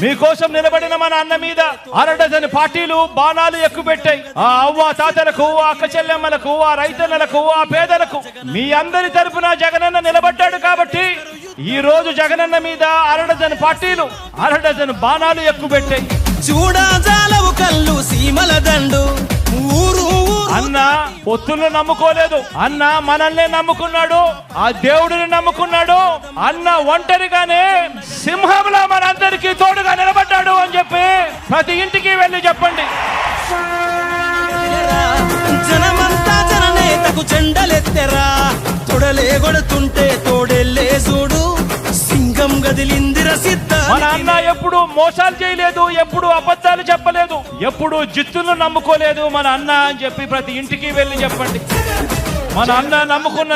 మీకోసం నిలబడిన మన అన్న మీద అరడజన్ పార్టీలు బాణాలు ఎక్కుపెట్టాయి. ఆ అవ్వ తాతలకు, ఆ అక్క చెల్లెమ్మలకు, ఆ రైతన్నలకు, ఆ పేదలకు మీ అందరి తరపున జగనన్న నిలబడ్డాడు. కాబట్టి ఈ రోజు జగనన్న మీద అరడజన్ పార్టీలు అరడజన్ బాణాలు ఎక్కుపెట్టాయి. చూడాజాలవు కళ్ళు సీమల దండు. అన్న పొత్తులను నమ్ముకోలేదు, అన్న మనల్ని నమ్ముకున్నాడు, ఆ దేవుడిని నమ్ముకున్నాడు. అన్న ఒంటరిగానే సింహంలా మనందరికీ తోడుగా నిలబడ్డాడు అని చెప్పి ప్రతి ఇంటికి వెళ్ళి చెప్పండి. జనమంతా జననేతకు జెండలెత్తెరా, తొడలే కొడుతుంటే తోడెల్లే చూడు, సింగం గదిలిందిర సిద్ధ. మన అన్న ఎప్పుడు మోసాలు చేయలేదు, ఎప్పుడు అబద్ధాలు చెప్పలేదు, ఎప్పుడు జిత్తును నమ్ముకోలేదు మన అన్న అని చెప్పి ప్రతి ఇంటికి వెళ్ళి చెప్పండి. మన అన్న నమ్ముకున్నది